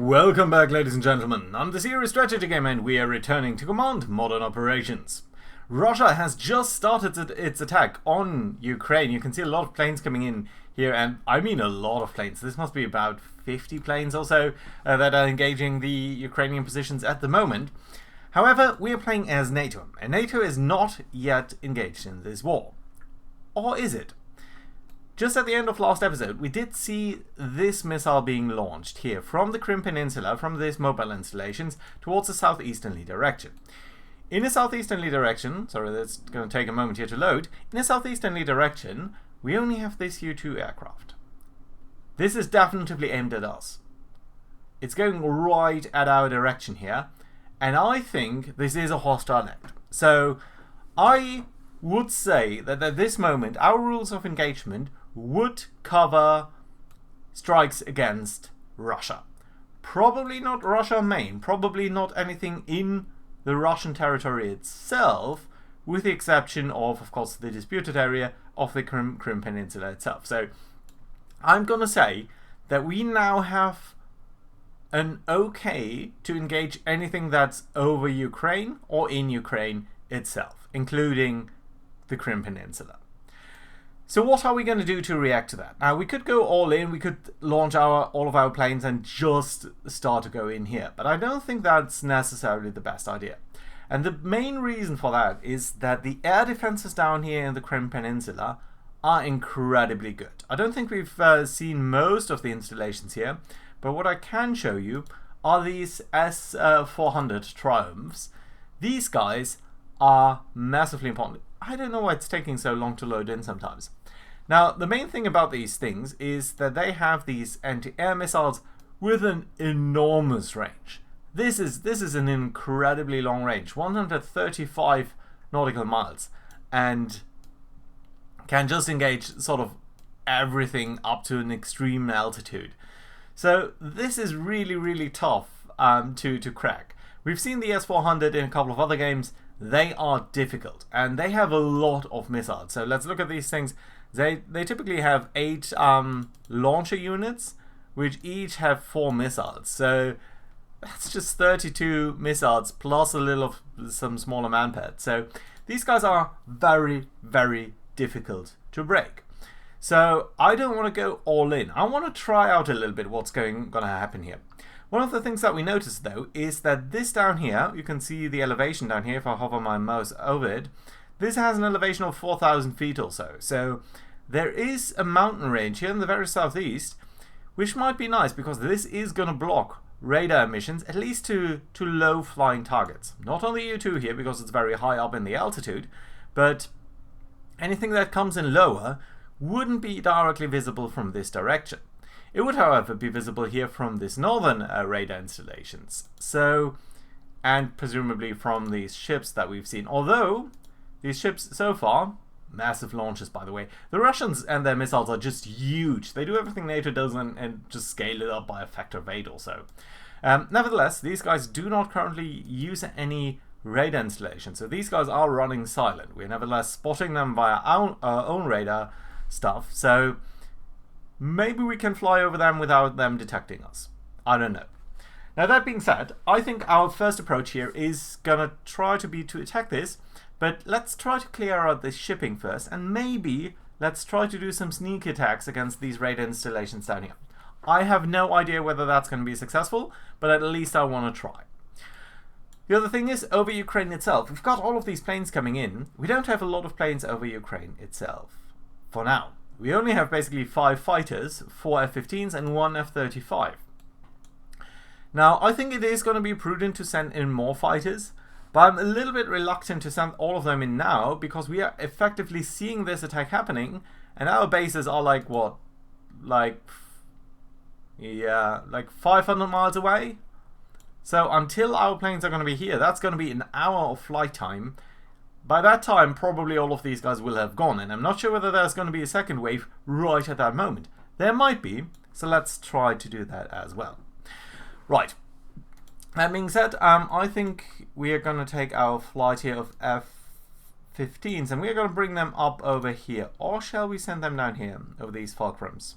Welcome back, ladies and gentlemen. I'm the Serious Strategy Gamer and we are returning to Command Modern Operations. Russia has just started its attack on Ukraine. You can see a lot of planes coming in here, and I mean a lot of planes. This must be about 50 planes or so that are engaging the Ukrainian positions at the moment. However, we are playing as NATO, and NATO is not yet engaged in this war. Or is it? Just at the end of last episode, we did see this missile being launched here from the Crimea Peninsula, from these mobile installations, towards a southeasterly direction. In a southeasterly direction, sorry, that's going to take a moment here to load. In a southeasterly direction, we only have this U-2 aircraft. This is definitely aimed at us. It's going right at our direction here, and I think this is a hostile act. So, I would say that at this moment, our rules of engagement would cover strikes against Russia. Probably not Russia main, probably not anything in the Russian territory itself, with the exception of course, the disputed area of the Crimea Peninsula itself. So I'm gonna say that we now have an okay to engage anything that's over Ukraine or in Ukraine itself, including the Crimea Peninsula. So what are we going to do to react to that? Now, we could go all in, we could launch all of our planes and just start to go in here, but I don't think that's necessarily the best idea. And the main reason for that is that the air defenses down here in the Crimea Peninsula are incredibly good. I don't think we've seen most of the installations here, but what I can show you are these S-400 Triumphs. These guys are massively important. I don't know why it's taking so long to load in sometimes. Now, the main thing about these things is that they have these anti-air missiles with an enormous range. This is an incredibly long range, 135 nautical miles, and can just engage sort of everything up to an extreme altitude. So this is really, really tough to crack. We've seen the S-400 in a couple of other games. They are difficult, and they have a lot of missiles. So let's look at these things. They typically have 8 launcher units, which each have 4 missiles. So that's just 32 missiles plus a little of some smaller manpads. So these guys are very, very difficult to break. So I don't want to go all in. I want to try out a little bit what's going to happen here. One of the things that we noticed though is that this down here, you can see the elevation down here if I hover my mouse over it. This has an elevation of 4,000 feet or so. So there is a mountain range here in the very southeast, which might be nice because this is going to block radar emissions, at least to low flying targets. Not on the U-2 here because it's very high up in the altitude, but anything that comes in lower wouldn't be directly visible from this direction. It would, however, be visible here from this northern radar installations. So, and presumably from these ships that we've seen. Although, these ships so far, massive launches by the way, the Russians and their missiles are just huge. They do everything NATO does and just scale it up by a factor of 8 or so. Nevertheless, these guys do not currently use any radar installation. So these guys are running silent. We're nevertheless spotting them via our own radar stuff. So maybe we can fly over them without them detecting us. I don't know. Now that being said, I think our first approach here is gonna try to be to attack this, but let's try to clear out this shipping first, and maybe let's try to do some sneak attacks against these radar installations down here. I have no idea whether that's going to be successful, but at least I want to try. The other thing is, over Ukraine itself, we've got all of these planes coming in. We don't have a lot of planes over Ukraine itself, for now. We only have basically 5 fighters, 4 F-15s and 1 F-35. Now, I think it is going to be prudent to send in more fighters, but I'm a little bit reluctant to send all of them in now because we are effectively seeing this attack happening, and our bases are like what? Like 500 miles away? So until our planes are going to be here, that's going to be an hour of flight time. By that time, probably all of these guys will have gone, and I'm not sure whether there's going to be a second wave right at that moment. There might be, so let's try to do that as well. Right. That being said, I think we are going to take our flight here of F-15s, and we're going to bring them up over here. Or shall we send them down here, over these fulcrums?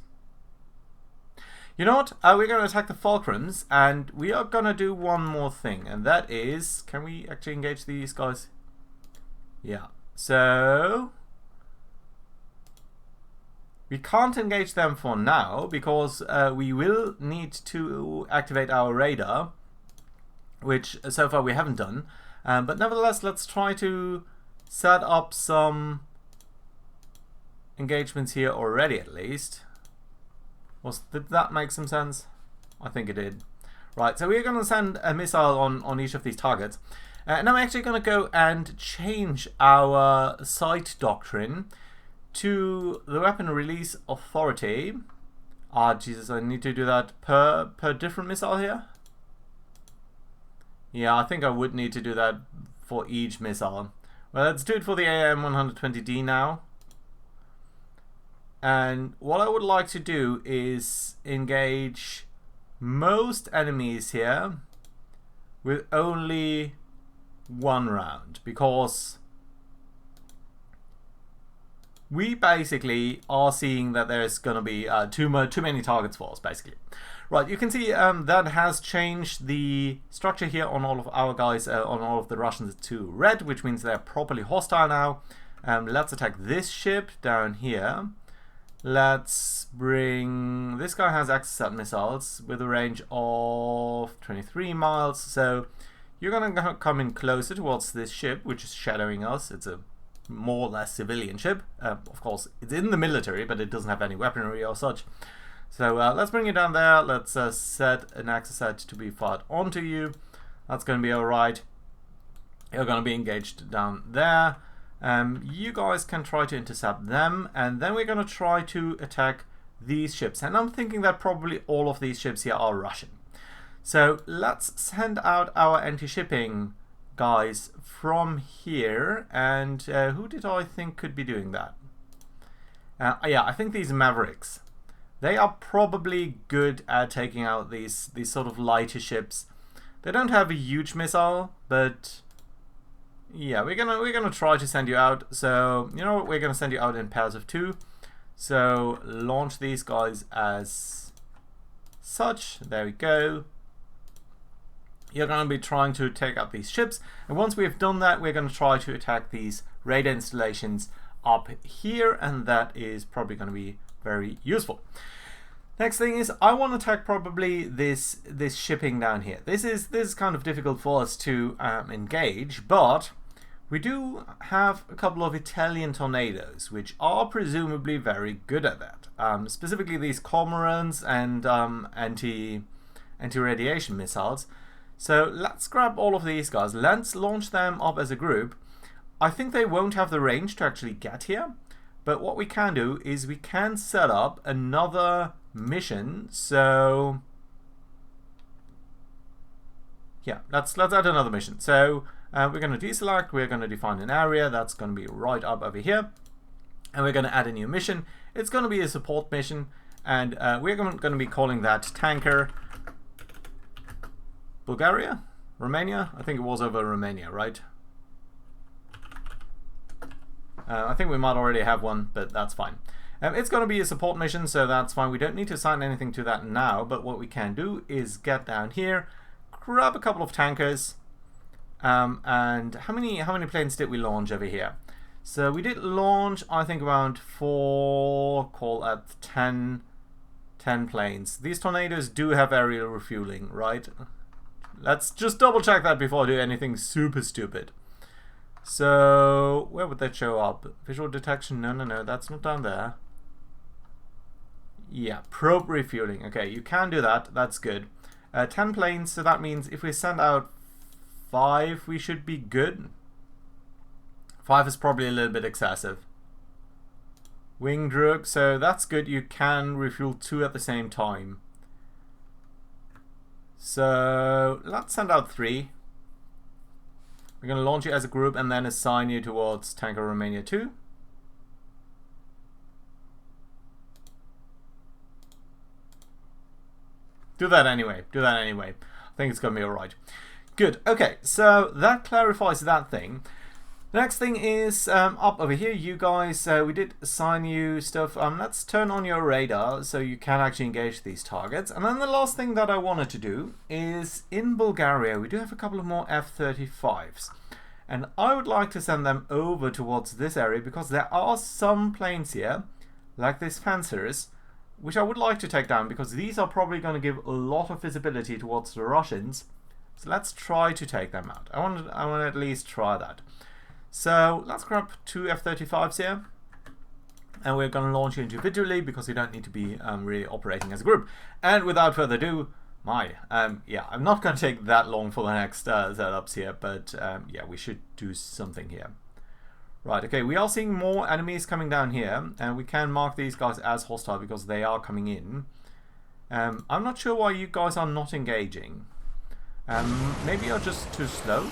You know what? We're going to attack the fulcrums, and we are going to do one more thing, and that is... Can we actually engage these guys? Yeah. So... we can't engage them for now, because we will need to activate our radar, which so far we haven't done. But nevertheless, let's try to set up some engagements here already, at least. Did that make some sense? I think it did. Right, so we're going to send a missile on each of these targets. And I'm actually going to go and change our sight doctrine to the weapon release authority. Ah, Jesus, I need to do that per different missile here. Yeah, I think I would need to do that for each missile. Well, let's do it for the AM-120D now. And what I would like to do is engage most enemies here with only one round, because we basically are seeing that there's going to be too many targets for us, basically. Right, you can see that has changed the structure here on all of our guys, on all of the Russians to red, which means they're properly hostile now. Let's attack this ship down here. Let's bring... This guy has access missiles with a range of 23 miles. So you're going to come in closer towards this ship, which is shadowing us. It's a more or less civilian ship. Of course, it's in the military, but it doesn't have any weaponry or such. So let's bring it down there. Let's set an access set to be fired onto you. That's going to be alright. You're going to be engaged down there. You guys can try to intercept them, and then we're going to try to attack these ships. And I'm thinking that probably all of these ships here are Russian. So let's send out our anti-shipping guys from here. And who did I think could be doing that? Yeah, I think these Mavericks. They are probably good at taking out these sort of lighter ships. They don't have a huge missile, but... yeah, we're gonna try to send you out. So you know what, we're gonna send you out in pairs of 2. So launch these guys as such. There we go. You're gonna be trying to take out these ships, and once we've done that, we're gonna try to attack these radar installations up here, and that is probably gonna be very useful. Next thing is, I want to attack probably this shipping down here. This is kind of difficult for us to engage, but we do have a couple of Italian tornadoes, which are presumably very good at that. Specifically these cormorants and anti-radiation missiles. So let's grab all of these guys. Let's launch them up as a group. I think they won't have the range to actually get here, but what we can do is we can set up another mission. So yeah, let's add another mission. So we're going to deselect, we're going to define an area that's going to be right up over here, and we're going to add a new mission. It's going to be a support mission, and we're going to be calling that Tanker Bulgaria? Romania? I think it was over Romania, right? I think we might already have one, but that's fine. It's going to be a support mission, so that's fine. We don't need to assign anything to that now, but what we can do is get down here, grab a couple of tankers, and how many planes did we launch over here? So we did launch, I think, around 4, call it 10 planes. These tornadoes do have aerial refueling, right? Let's just double check that before I do anything super stupid. So, where would that show up? Visual detection? No, that's not down there. Yeah, probe refueling. Okay, you can do that. That's good. 10 planes, so that means if we send out 5, we should be good. 5 is probably a little bit excessive. Wing drug, so that's good. You can refuel 2 at the same time. So, let's send out 3. We're going to launch you as a group and then assign you towards Tanker Romania 2. Do that anyway. I think it's going to be alright. Good. Okay, so that clarifies that thing. The next thing is up over here. You guys, we did assign you stuff. Let's turn on your radar so you can actually engage these targets. And then the last thing that I wanted to do is in Bulgaria, we do have a couple of more F-35s. And I would like to send them over towards this area because there are some planes here, like this Panzers, which I would like to take down because these are probably going to give a lot of visibility towards the Russians. So let's try to take them out. I want to at least try that. So let's grab 2 F-35s here, and we're going to launch you individually because you don't need to be really operating as a group. And without further ado, yeah, I'm not going to take that long for the next setups here, but yeah, we should do something here. Right, okay, we are seeing more enemies coming down here, and we can mark these guys as hostile because they are coming in. I'm not sure why you guys are not engaging. Maybe you're just too slow?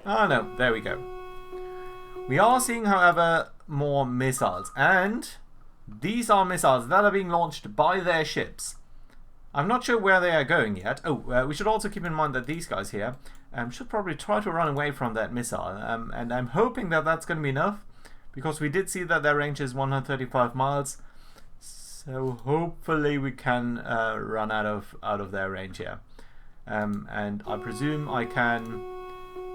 Oh no, there we go. We are seeing, however, more missiles, and these are missiles that are being launched by their ships. I'm not sure where they are going yet. Oh, we should also keep in mind that these guys here should probably try to run away from that missile, and I'm hoping that that's going to be enough, because we did see that their range is 135 miles, so hopefully we can run out of their range here. And I presume I can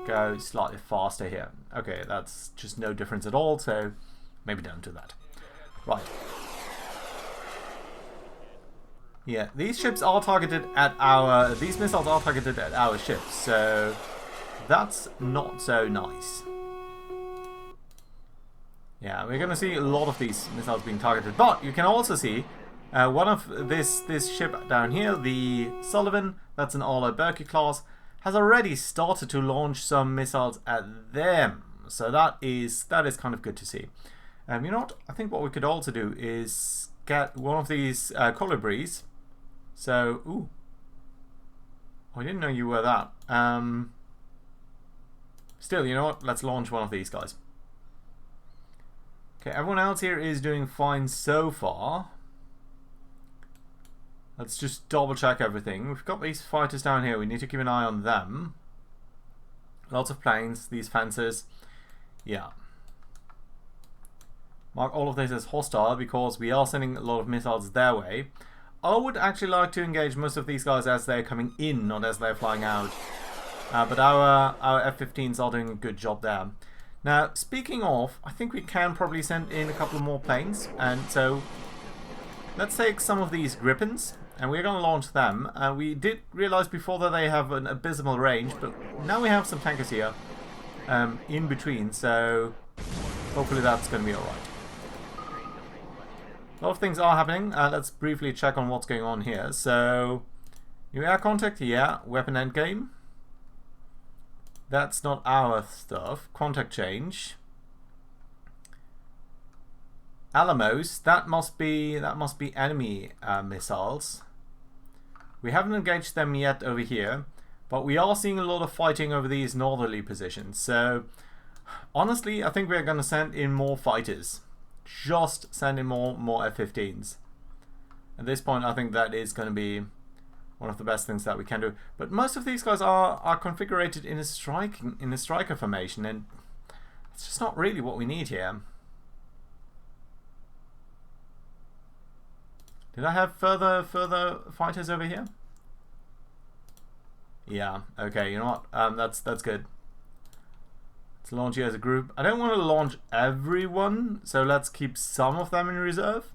go slightly faster here. Okay, that's just no difference at all, so maybe don't do that. Right. Yeah, these ships are targeted at our... These missiles are targeted at our ships, so that's not so nice. Yeah, we're going to see a lot of these missiles being targeted, but you can also see one of this ship down here, the Sullivan, that's an all-out Berkey class, has already started to launch some missiles at them. So that is kind of good to see. You know what? I think what we could also do is get one of these colibris. So, ooh. Oh, I didn't know you were that. Still, you know what? Let's launch one of these guys. Okay, everyone else here is doing fine so far. Let's just double check everything. We've got these fighters down here. We need to keep an eye on them. Lots of planes, these fences. Yeah. Mark all of this as hostile because we are sending a lot of missiles their way. I would actually like to engage most of these guys as they're coming in, not as they're flying out. But our F-15s are doing a good job there. Now, speaking of, I think we can probably send in a couple more planes. And so, let's take some of these Gripens, and we're going to launch them. We did realize before that they have an abysmal range, but now we have some tankers here in between, so hopefully that's going to be alright. A lot of things are happening. Let's briefly check on what's going on here. So, new air contact, yeah. Weapon endgame. That's not our stuff. Contact change. Alamos, that must be enemy missiles. We haven't engaged them yet over here, but we are seeing a lot of fighting over these northerly positions. So, honestly, I think we're going to send in more fighters. Just send in more F-15s. At this point, I think that is going to be one of the best things that we can do. But most of these guys are configured in a striker formation, and it's just not really what we need here. Did I have further fighters over here? Yeah. Okay. You know what? That's good. Let's launch you as a group. I don't want to launch everyone, so let's keep some of them in reserve.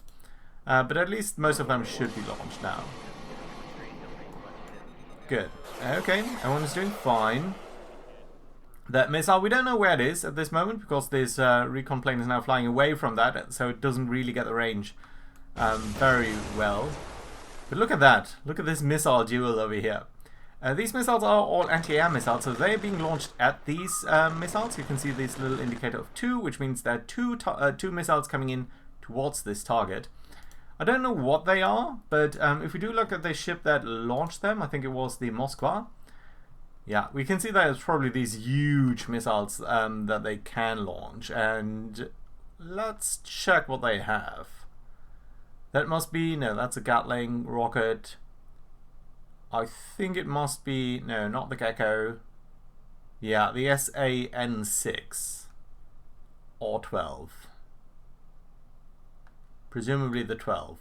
But at least most of them should be launched now. Good. Okay, everyone is doing fine. That missile, we don't know where it is at this moment because this recon plane is now flying away from that, so it doesn't really get the range very well. But look at that. Look at this missile duel over here. These missiles are all anti-air missiles, so they're being launched at these missiles. You can see this little indicator of 2, which means there are two missiles coming in towards this target. I don't know what they are, but if we do look at the ship that launched them, I think it was the Moskva. Yeah, we can see that it's probably these huge missiles that they can launch. And let's check what they have. That must be, no, that's a Gatling rocket. I think it must be, no, not the Gecko. Yeah, the SAN6 or 12. Presumably the 12.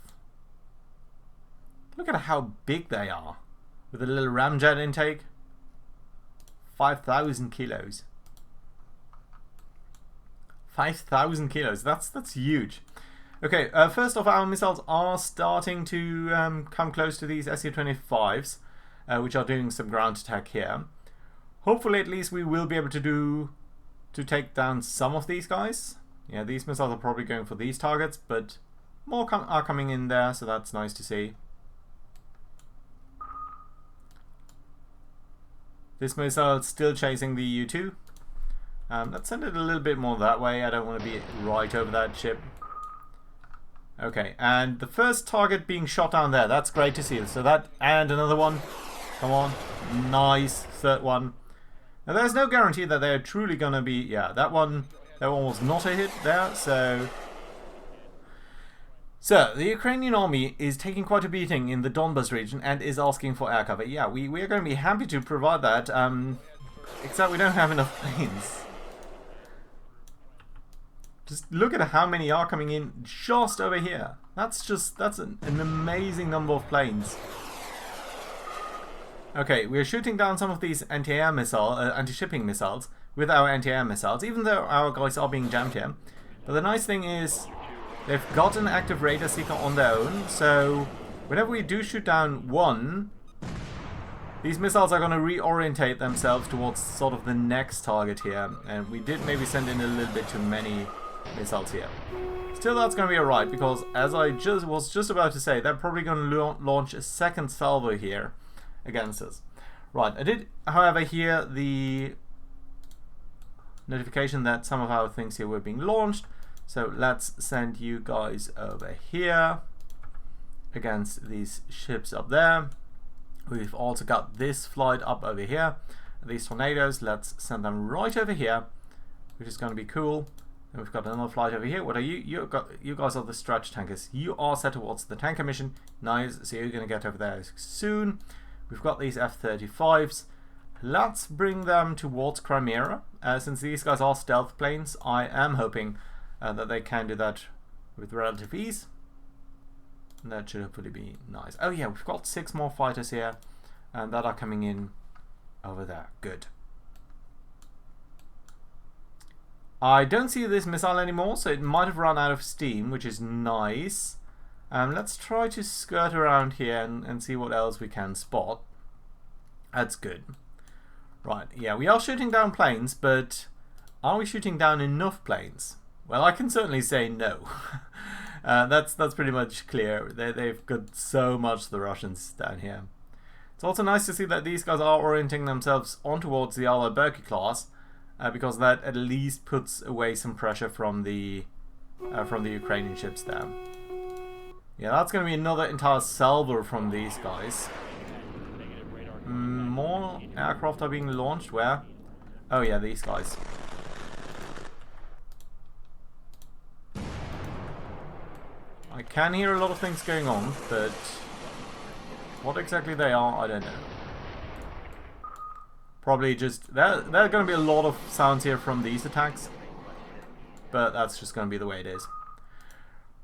Look at how big they are. With a little ramjet intake. 5,000 kilos. 5,000 kilos. That's huge. Okay, first off, our missiles are starting to come close to these Su-25s, which are doing some ground attack here. Hopefully, at least we will be able to take down some of these guys. Yeah, these missiles are probably going for these targets, but more are coming in there, so that's nice to see. This missile is still chasing the U-2. Let's send it a little bit more that way. I don't want to be right over that ship. Okay, and the first target being shot down there. That's great to see. So that, and another one. Come on. Nice. Third one. Now there's no guarantee that they're truly going to be... Yeah, that one was not a hit there, so... So, the Ukrainian army is taking quite a beating in the Donbas region and is asking for air cover. Yeah, we are going to be happy to provide that, except we don't have enough planes. Just look at how many are coming in just over here. That's an amazing number of planes. Okay, we're shooting down some of these anti-air missile, anti-shipping missiles with our anti-air missiles, even though our guys are being jammed here. But the nice thing is, they've got an active radar seeker on their own, so whenever we do shoot down one, these missiles are going to reorientate themselves towards sort of the next target here. And we did maybe send in a little bit too many missiles here. Still, that's going to be alright, because as I was just about to say, they're probably going to launch a second salvo here against us. Right, I did, however, hear the notification that some of our things here were being launched. So let's send you guys over here against these ships up there. We've also got this flight up over here. These tornadoes, let's send them right over here, which is going to be cool. And we've got another flight over here. What are you? You guys are the stretch tankers. You are set towards the tanker mission. Nice. So you're going to get over there soon. We've got these F-35s. Let's bring them towards Crimea. Since these guys are stealth planes, I am hoping that they can do that with relative ease. And that should hopefully be nice. Oh yeah, we've got 6 more fighters here and that are coming in over there. Good. I don't see this missile anymore, so it might have run out of steam, which is nice. Let's try to skirt around here and see what else we can spot. That's good. Right, yeah, we are shooting down planes, but are we shooting down enough planes? Well, I can certainly say no. That's pretty much clear. They've got so much, the Russians down here. It's also nice to see that these guys are orienting themselves on towards the Arlo Berkey class, because that at least puts away some pressure from the Ukrainian ships there. Yeah, that's going to be another entire salvo from these guys. More aircraft are being launched. Where? Oh yeah, these guys. I can hear a lot of things going on, but what exactly they are, I don't know. Probably just... There are going to be a lot of sounds here from these attacks, but that's just going to be the way it is.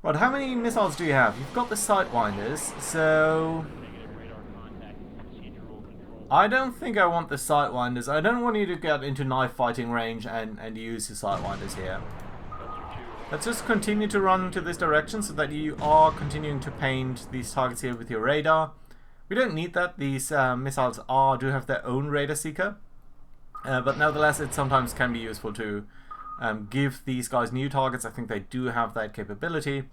Right, how many missiles do you have? You've got the Sidewinders, so... I don't think I want the Sidewinders. I don't want you to get into knife fighting range and use the Sidewinders here. Let's just continue to run to this direction so that you are continuing to paint these targets here with your radar. We don't need that. These missiles do have their own radar seeker. But nevertheless, it sometimes can be useful to give these guys new targets. I think they do have that capability.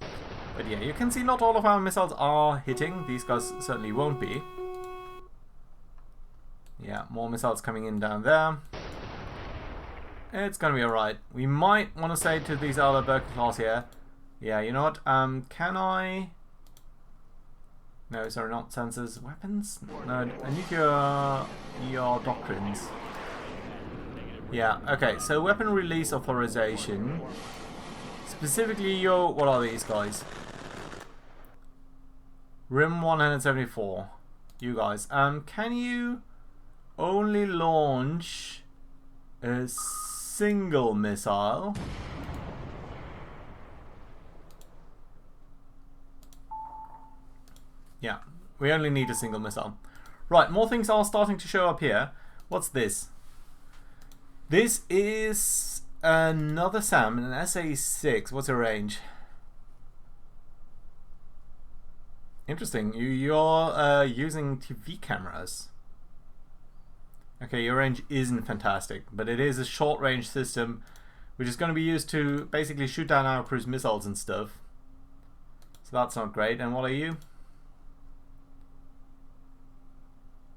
But yeah, you can see not all of our missiles are hitting. These guys certainly won't be. Yeah, more missiles coming in down there. It's gonna be alright. We might want to say to these other Berkey class here, yeah, you know what, can I... No, sorry, not sensors. Weapons? No, nuclear doctrines. Yeah, okay, so weapon release authorization. Specifically your... What are these guys? RIM 174. You guys. Can you only launch a single missile. Yeah, we only need a single missile. Right, more things are starting to show up here. What's this? This is another SAM, an SA-6. What's the range? Interesting. You're using TV cameras. Okay, your range isn't fantastic, but it is a short-range system, which is going to be used to basically shoot down our cruise missiles and stuff. So that's not great. And what are you?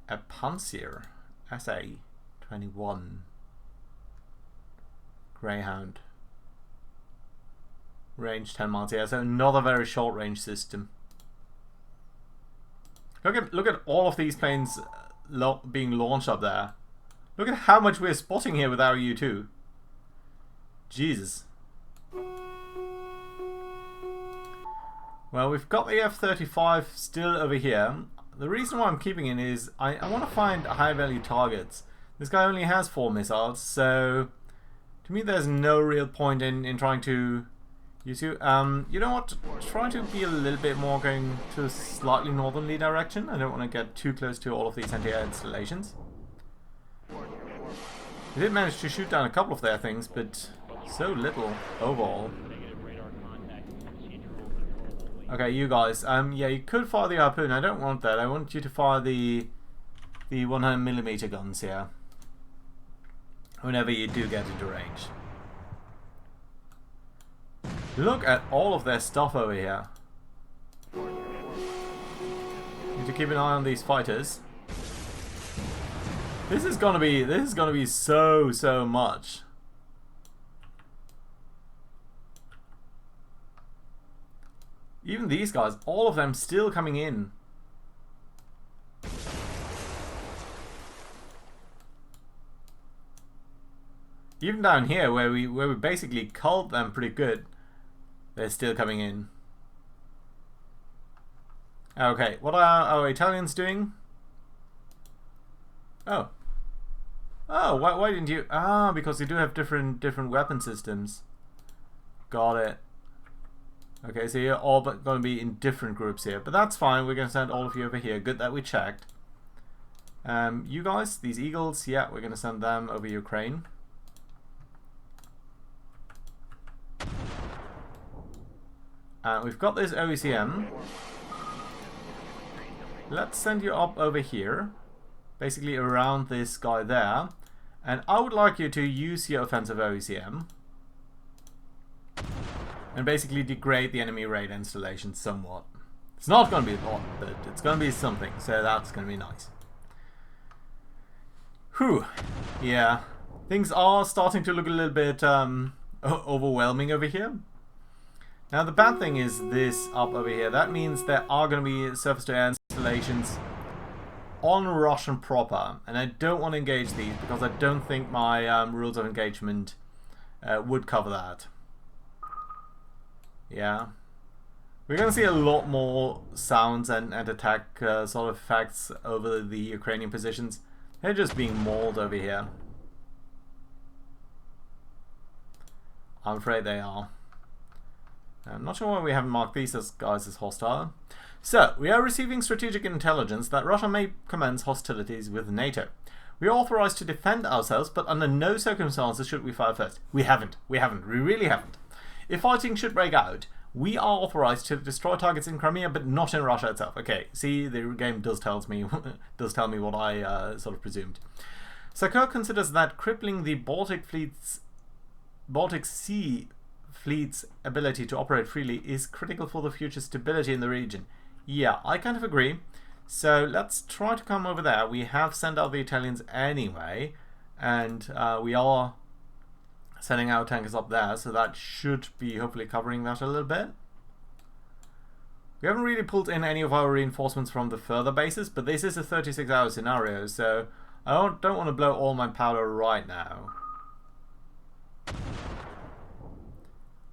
A Panzer SA-21 Greyhound. Range 10 miles. Yeah, so another very short-range system. Look at all of these planes being launched up there. Look at how much we're spotting here with our U-2. Jesus. Well, we've got the F-35 still over here. The reason why I'm keeping it is I want to find high-value targets. This guy only has 4 missiles, so to me there's no real point in trying to use you. You know what? Try to be a little bit more going to a slightly northerly direction. I don't want to get too close to all of these anti-air installations. We did manage to shoot down a couple of their things, but so little overall. Okay, you guys. Yeah, you could fire the harpoon. I don't want that. I want you to fire the 100mm guns here. Whenever you do get into range. Look at all of their stuff over here. Need to keep an eye on these fighters. This is gonna be so much. Even these guys, all of them still coming in. Even down here, where we basically culled them pretty good, they're still coming in. Okay, what are our Italians doing? Oh, why didn't you? Ah, because they do have different weapon systems. Got it. Okay, so you're all but going to be in different groups here, but that's fine. We're going to send all of you over here. Good that we checked. You guys, these Eagles, yeah, we're going to send them over Ukraine. We've got this OECM. Let's send you up over here, basically around this guy there, and I would like you to use your offensive OECM and basically degrade the enemy radar installation somewhat. It's not going to be a lot, but it's going to be something, so that's going to be nice. Whew. Yeah, things are starting to look a little bit overwhelming over here. Now the bad thing is this up over here. That means there are going to be surface-to-air installations on Russian proper, and I don't want to engage these because I don't think my rules of engagement would cover that. Yeah, we're going to see a lot more sounds and attack sort of effects over the Ukrainian positions. They're just being mauled over here. I'm afraid they are. I'm not sure why we haven't marked these guys as hostile. So, we are receiving strategic intelligence that Russia may commence hostilities with NATO. We are authorized to defend ourselves, but under no circumstances should we fire first. We haven't. We really haven't. If fighting should break out, we are authorized to destroy targets in Crimea, but not in Russia itself. Okay, see, the game does tell me what I sort of presumed. Sakar considers that crippling the Baltic Sea Fleet's ability to operate freely is critical for the future stability in the region. Yeah, I kind of agree. So let's try to come over there. We have sent out the Italians anyway, and we are sending our tankers up there, so that should be hopefully covering that a little bit. We haven't really pulled in any of our reinforcements from the further bases, but this is a 36-hour scenario, so I don't want to blow all my powder right now.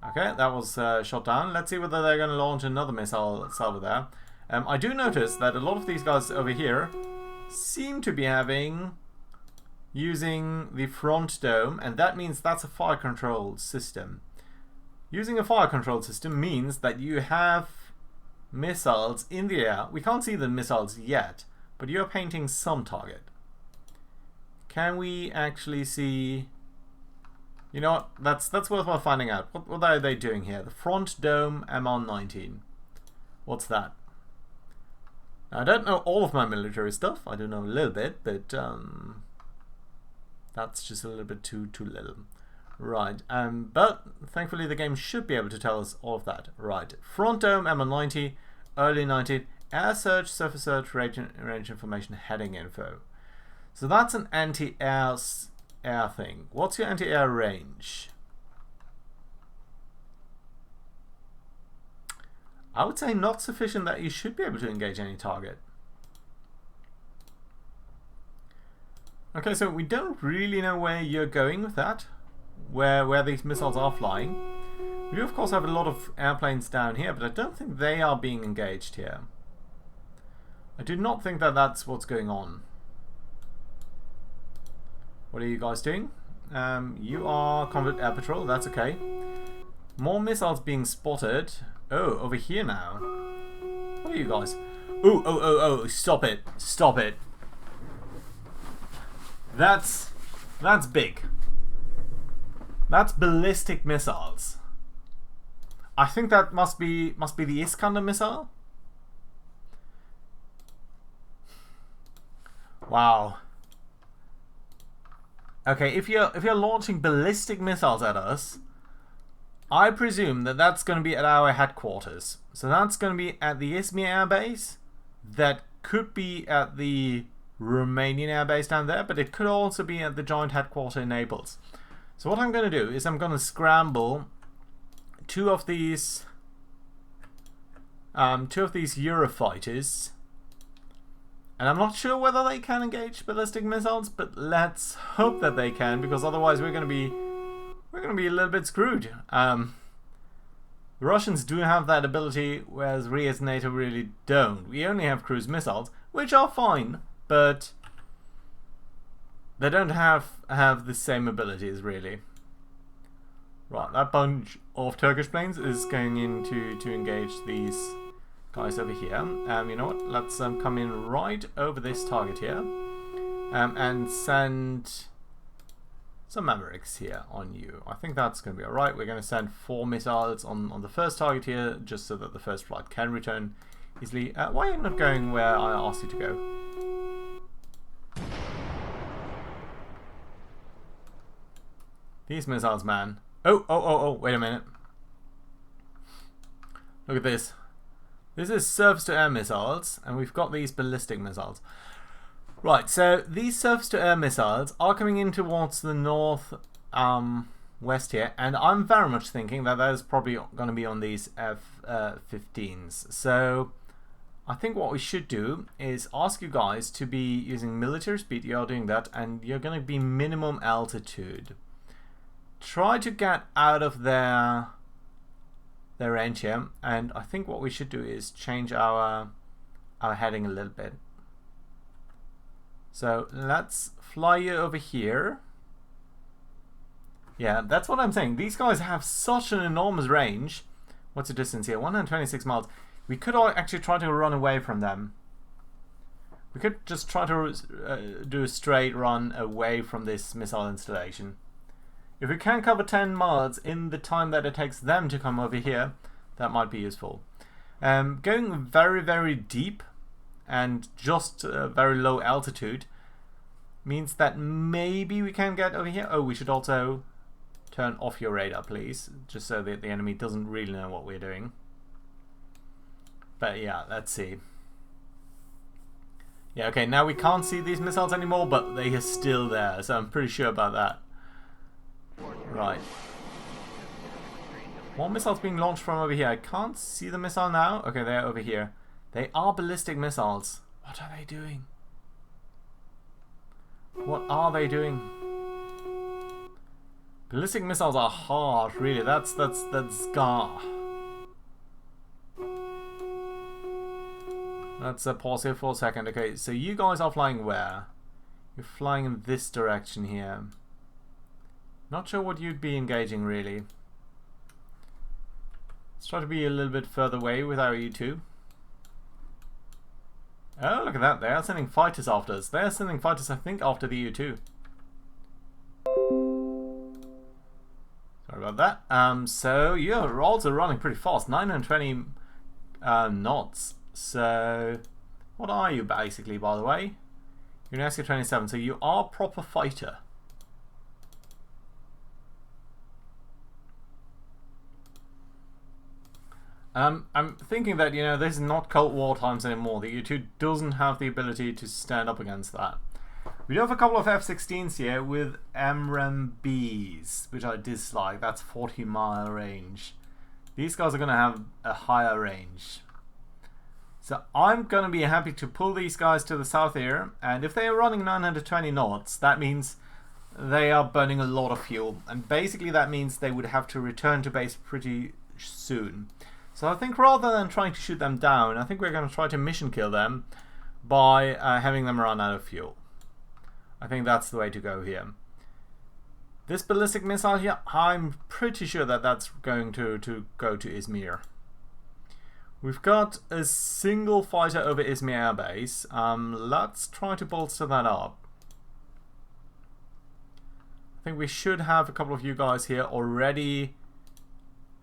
Okay, that was shot down. Let's see whether they're going to launch another missile over there. I do notice that a lot of these guys over here seem to be having using the front dome, and that means that's a fire control system. Using a fire control system means that you have missiles in the air. We can't see the missiles yet, but you're painting some target. Can we actually see... You know what? That's worthwhile finding out. What are they doing here? The front dome MR19. What's that? Now, I don't know all of my military stuff. I do know a little bit, but that's just a little bit too little. Right. But thankfully the game should be able to tell us all of that. Right. Front dome MR90, early 90, air search, surface search, range information, heading info. So that's an anti-air thing. What's your anti-air range? I would say not sufficient that you should be able to engage any target. Okay, so we don't really know where you're going with that, where these missiles are flying. We do of course have a lot of airplanes down here, but I don't think they are being engaged here. I do not think that that's what's going on. What are you guys doing? You are Convert Air Patrol, that's okay. More missiles being spotted. Oh, over here now. What are you guys? Oh, stop it. Stop it. That's big. That's ballistic missiles. I think that must be the Iskander missile. Wow. Okay, if you're launching ballistic missiles at us, I presume that that's going to be at our headquarters. So that's going to be at the Izmir Air Base. That could be at the Romanian Air Base down there, but it could also be at the joint headquarters in Naples. So what I'm going to do is I'm going to scramble two of these Eurofighters. And I'm not sure whether they can engage ballistic missiles, but let's hope that they can, because otherwise we're going to be a little bit screwed. The Russians do have that ability, whereas we as NATO really don't. We only have cruise missiles, which are fine, but they don't have the same abilities really. Right, that bunch of Turkish planes is going in to engage these guys over here. You know what? Let's come in right over this target here, and send some Mavericks here on you. I think that's going to be alright. We're going to send 4 missiles on the first target here, just so that the first flight can return easily. Why are you not going where I asked you to go? These missiles, man. Oh, wait a minute. Look at this. This is surface-to-air missiles, and we've got these ballistic missiles. Right, so these surface-to-air missiles are coming in towards the north west here, and I'm very much thinking that is probably going to be on these F-15s. So I think what we should do is ask you guys to be using military speed. You're doing that, and you're going to be minimum altitude. Try to get out of their range here, and I think what we should do is change our heading a little bit. So let's fly you over here. Yeah, that's what I'm saying. These guys have such an enormous range. What's the distance here? 126 miles. We could actually try to run away from them. We could just try to do a straight run away from this missile installation. If we can cover 10 miles in the time that it takes them to come over here, that might be useful. Going very, very deep and just very low altitude means that maybe we can get over here. Oh, we should also turn off your radar, please, just so that the enemy doesn't really know what we're doing. But yeah, let's see. Yeah, okay, now we can't see these missiles anymore, but they are still there, so I'm pretty sure about that. Right. More missiles being launched from over here. I can't see the missile now. Okay, they're over here. They are ballistic missiles. What are they doing? What are they doing? Ballistic missiles are hard, really. That's Scar. Let's pause here for a second. Okay, so you guys are flying where? You're flying in this direction here. Not sure what you'd be engaging, really. Let's try to be a little bit further away with our U2. Oh, look at that. They are sending fighters after us. They are sending fighters, I think, after the U2. Sorry about that. So you're also running pretty fast. 920 knots. So what are you, basically, by the way? You're an SK-27, so you are a proper fighter. I'm thinking that, you know, this is not Cold War times anymore. The U2 doesn't have the ability to stand up against that. We do have a couple of F-16s here with MRAM-Bs, which I dislike. That's 40-mile range. These guys are going to have a higher range. So I'm going to be happy to pull these guys to the south here. And if they are running 920 knots, that means they are burning a lot of fuel. And basically that means they would have to return to base pretty soon. So I think rather than trying to shoot them down, I think we're going to try to mission kill them by having them run out of fuel. I think that's the way to go here. This ballistic missile here, I'm pretty sure that that's going to go to Izmir. We've got a single fighter over Izmir Air Base. Let's try to bolster that up. I think we should have a couple of you guys here already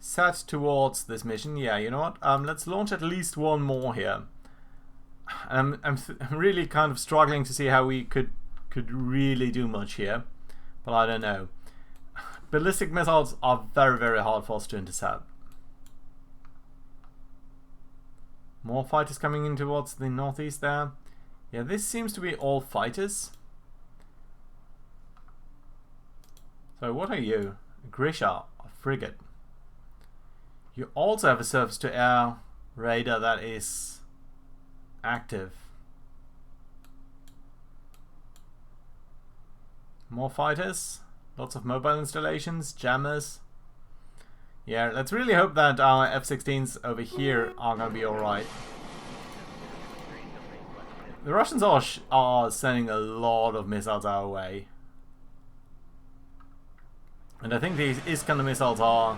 set towards this mission. Yeah, you know what? Let's launch at least one more here. I'm really kind of struggling to see how we could really do much here, but I don't know. Ballistic missiles are very, very hard for us to intercept. More fighters coming in towards the northeast there. Yeah, this seems to be all fighters. So what are you? Grisha, a frigate. You also have a surface-to-air radar that is active. More fighters, lots of mobile installations, jammers. Yeah, let's really hope that our F-16s over here are going to be alright. The Russians are sending a lot of missiles our way. And I think these Iskander missiles are...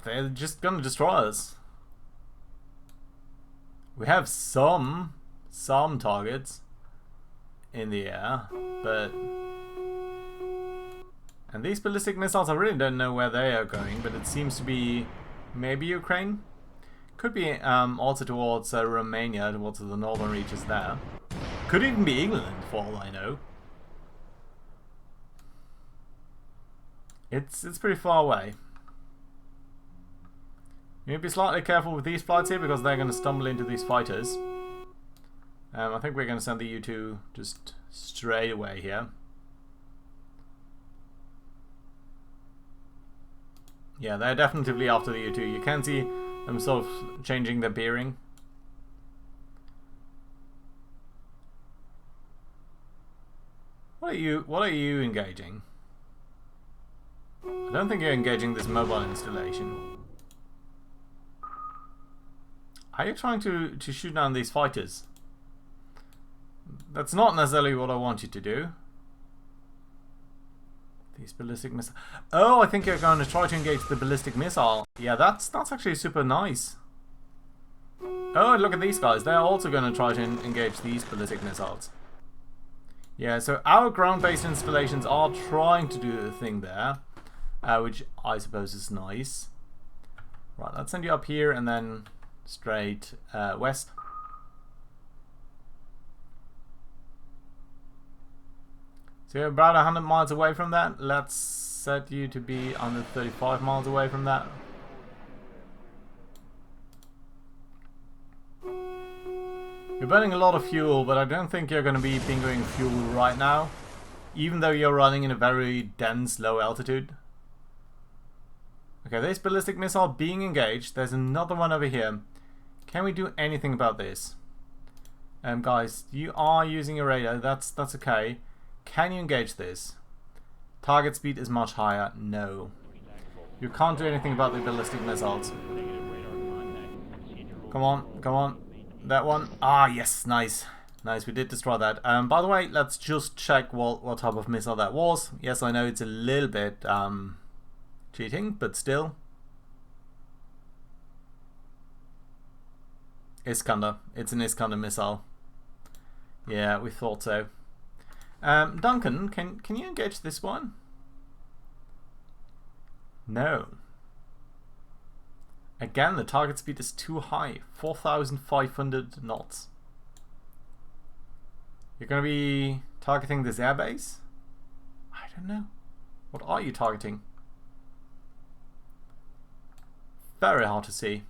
they're just going to destroy us. We have some targets in the air, but... And these ballistic missiles, I really don't know where they are going, but it seems to be maybe Ukraine? Could be also towards Romania, towards the northern reaches there. Could even be England, for all I know. It's pretty far away. You need to be slightly careful with these flights here because they're going to stumble into these fighters. I think we're going to send the U2 just straight away here. Yeah, they're definitely after the U2. You can see them sort of changing their bearing. What are you engaging? I don't think you're engaging this mobile installation. Are you trying to shoot down these fighters? That's not necessarily what I want you to do. These ballistic missiles. Oh, I think you're going to try to engage the ballistic missile. Yeah, that's actually super nice. Oh, look at these guys. They're also going to try to engage these ballistic missiles. Yeah, so our ground-based installations are trying to do the thing there, which I suppose is nice. Right, let's send you up here and then straight west. So you're about 100 miles away from that. Let's set you to be under 35 miles away from that. You're burning a lot of fuel, but I don't think you're going to be bingoing fuel right now, even though you're running in a very dense, low altitude. Okay, this ballistic missile being engaged. There's another one over here. Can we do anything about this? Guys, you are using a radar. That's okay. Can you engage this? Target speed is much higher. No. You can't do anything about the ballistic missiles. Come on, come on. That one. Ah, yes, nice. Nice, we did destroy that. By the way, let's just check what type of missile that was. Yes, I know it's a little bit cheating, but still. Iskander. It's an Iskander missile. Yeah, we thought so. Duncan, can you engage this one? No. Again, the target speed is too high. 4,500 knots. You're going to be targeting this airbase? I don't know. What are you targeting? Very hard to see.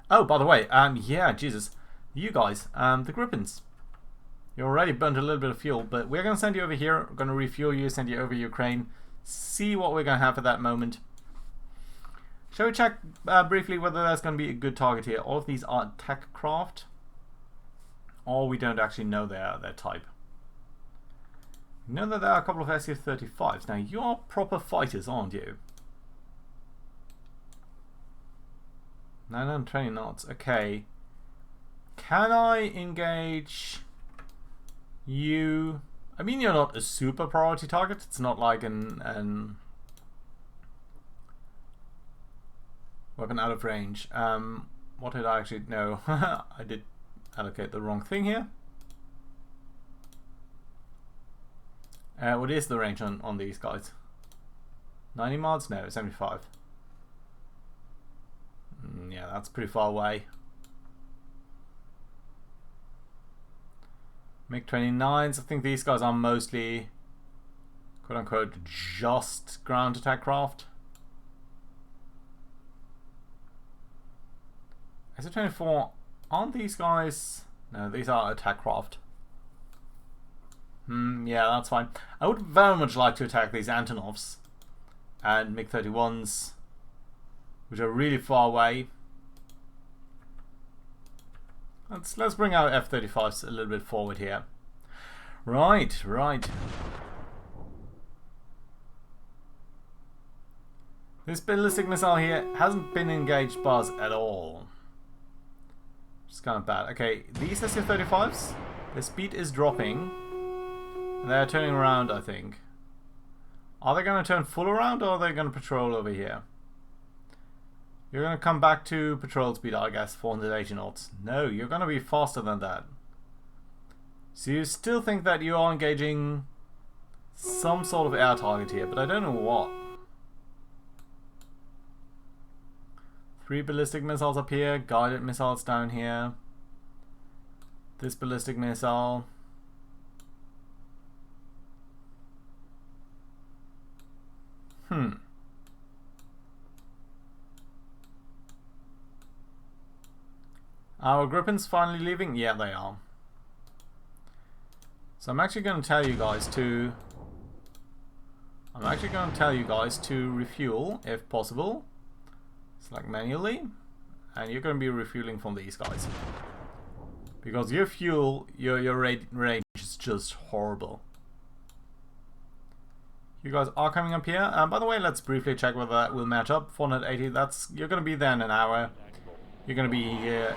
Oh, by the way, yeah, Jesus. You guys, the Gripens. You already burnt a little bit of fuel, but we're going to send you over here. We're going to refuel you, send you over Ukraine. See what we're going to have at that moment. Shall we check briefly whether there's going to be a good target here? All of these are attack craft. Or we don't actually know their type. We know that there are a couple of SU-35s. Now, you are proper fighters, aren't you? 920 knots. Okay. Can I engage you? I mean, you're not a super priority target. It's not like an weapon out of range. What did I actually... No, I did allocate the wrong thing here. What is the range on these guys? 90 miles? No, 75. Yeah, that's pretty far away. MiG-29s, I think these guys are mostly quote-unquote just ground attack craft. SU-24, aren't these guys... No, these are attack craft. Yeah, that's fine. I would very much like to attack these Antonovs and MiG-31s, which are really far away. Let's bring our F-35s a little bit forward here. Right. This ballistic missile here hasn't been engaged by us at all. Which is kind of bad. Okay, these SU-35s, their speed is dropping. They're turning around, I think. Are they going to turn full around, or are they going to patrol over here? You're going to come back to patrol speed, I guess, 480 knots. No, you're going to be faster than that. So you still think that you are engaging some sort of air target here, but I don't know what. 3 ballistic missiles up here, guided missiles down here. This ballistic missile. Our Gripens finally leaving? Yeah, they are. So I'm actually going to tell you guys to... refuel, if possible. Select manually. And you're going to be refueling from these guys. Because your fuel, your range is just horrible. You guys are coming up here. By the way, let's briefly check whether that will match up. 480, that's... You're going to be there in an hour. You're going to be here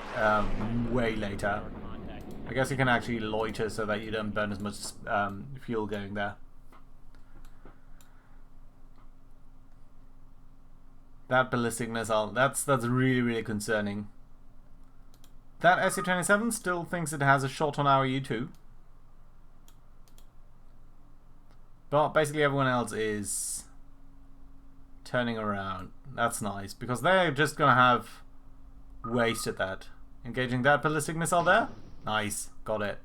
way later. I guess you can actually loiter so that you don't burn as much fuel going there. That ballistic missile, that's really, really concerning. That SU-27 still thinks it has a shot on our U-2. But basically everyone else is turning around. That's nice, because they're just going to have wasted that. Engaging that ballistic missile there. Nice, got it.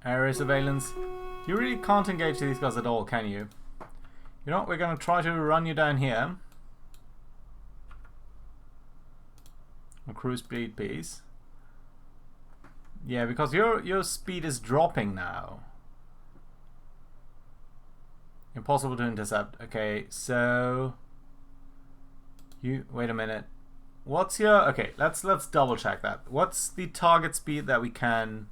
Area surveillance. You really can't engage these guys at all, can you? You know what, we're going to try to run you down here. On cruise speed, please. Yeah, because your speed is dropping now. Impossible to intercept. Okay, so you wait a minute. What's your okay? Let's double check that. What's the target speed that we can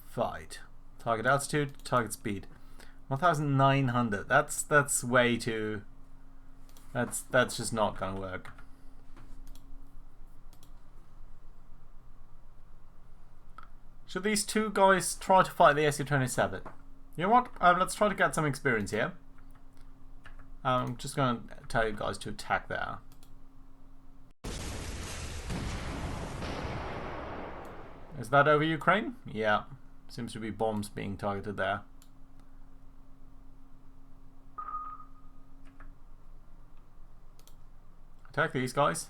fight? Target altitude, target speed. 1,900. That's way too. That's just not gonna work. Should these two guys try to fight the Su-27? You know what? Let's try to get some experience here. I'm just gonna tell you guys to attack there. Is that over Ukraine? Yeah. Seems to be bombs being targeted there. Attack these guys.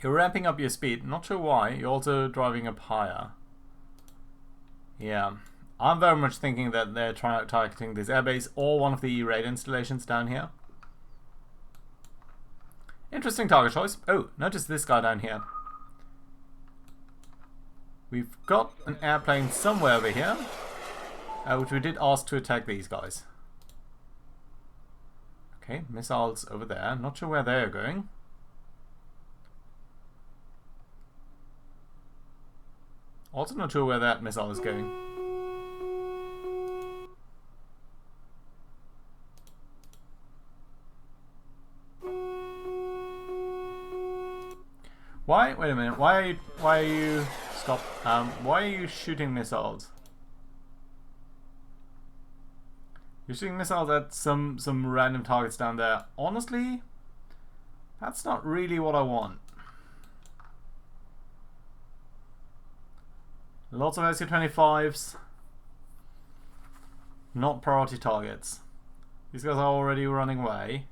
You're ramping up your speed. Not sure why. You're also driving up higher. Yeah. I'm very much thinking that they're targeting this airbase or one of the radar installations down here. Interesting target choice. Oh, notice this guy down here. We've got an airplane somewhere over here, which we did ask to attack these guys. Okay, missiles over there. Not sure where they're going. Also not sure where that missile is going. Why? Wait a minute. Why are you stop? Why are you shooting missiles? You're shooting missiles at some random targets down there. Honestly, that's not really what I want. Lots of Su-25s. Not priority targets. These guys are already running away.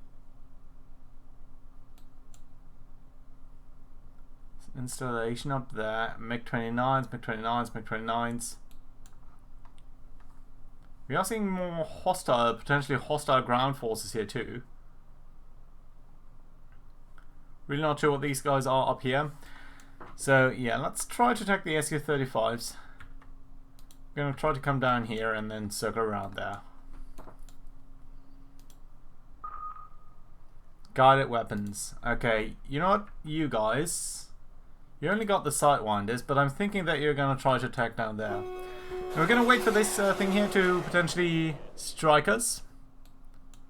Installation up there. MiG-29s, MiG-29s, MiG-29s. We are seeing more hostile, potentially hostile ground forces here too. Really not sure what these guys are up here. So yeah, let's try to attack the Su-35s. We're going to try to come down here and then circle around there. Guided weapons. Okay, you know what, you guys? You only got the Sidewinders, but I'm thinking that you're going to try to attack down there. And we're going to wait for this thing here to potentially strike us.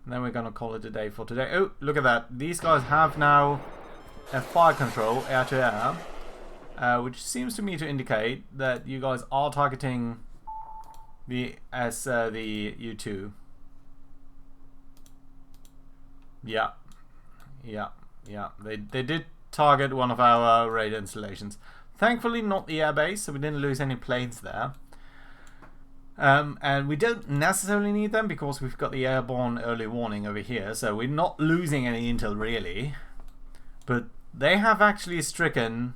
And then we're going to call it a day for today. Oh, look at that. These guys have now a fire control, air-to-air, which seems to me to indicate that you guys are targeting the U2. Yeah. They did target one of our radar installations. Thankfully not the airbase, so we didn't lose any planes there. And we don't necessarily need them because we've got the airborne early warning over here, so we're not losing any intel really. But they have actually stricken,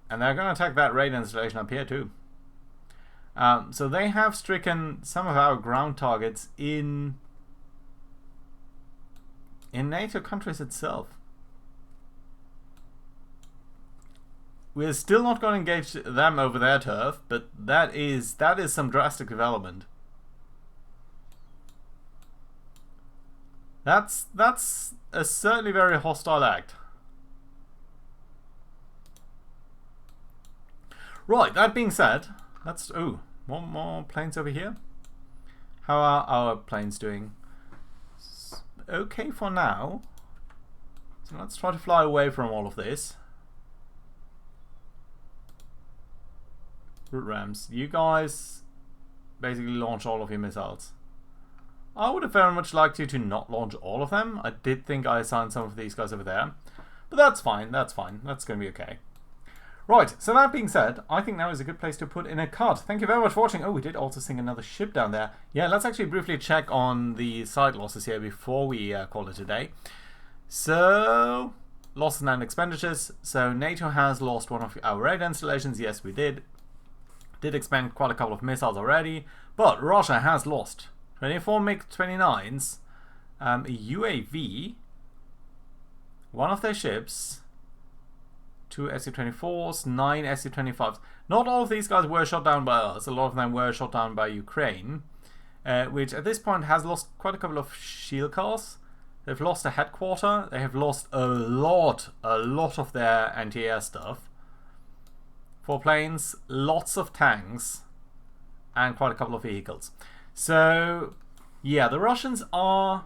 and they're going to attack that radar installation up here too. So they have stricken some of our ground targets in NATO countries itself. We're still not going to engage them over their turf, but that is some drastic development. That's a certainly very hostile act. Right, that being said, let's... Oh, one more planes over here. How are our planes doing? Okay for now. So let's try to fly away from all of this. Root rams, you guys basically launch all of your missiles. I would have very much liked you to not launch all of them. I did think I assigned some of these guys over there. But that's fine, that's fine. That's going to be okay. Right, so that being said, I think now is a good place to put in a cut. Thank you very much for watching. Oh, we did also sink another ship down there. Yeah, let's actually briefly check on the side losses here before we call it a day. So, losses and expenditures. So, NATO has lost one of our radar installations. Yes, we did. Did expend quite a couple of missiles already. But Russia has lost 24 MiG-29s, a UAV, one of their ships, 2 Su-24s, 9 Su-25s. Not all of these guys were shot down by us. A lot of them were shot down by Ukraine, which at this point has lost quite a couple of shield cars. They've lost a headquarter. They have lost a lot of their anti-air stuff. 4 planes, lots of tanks, and quite a couple of vehicles. So, yeah, the Russians are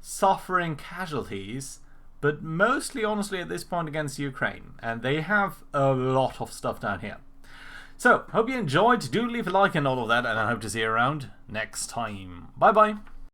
suffering casualties, but mostly, honestly, at this point against Ukraine. And they have a lot of stuff down here. So, hope you enjoyed. Do leave a like and all of that, and I hope to see you around next time. Bye-bye.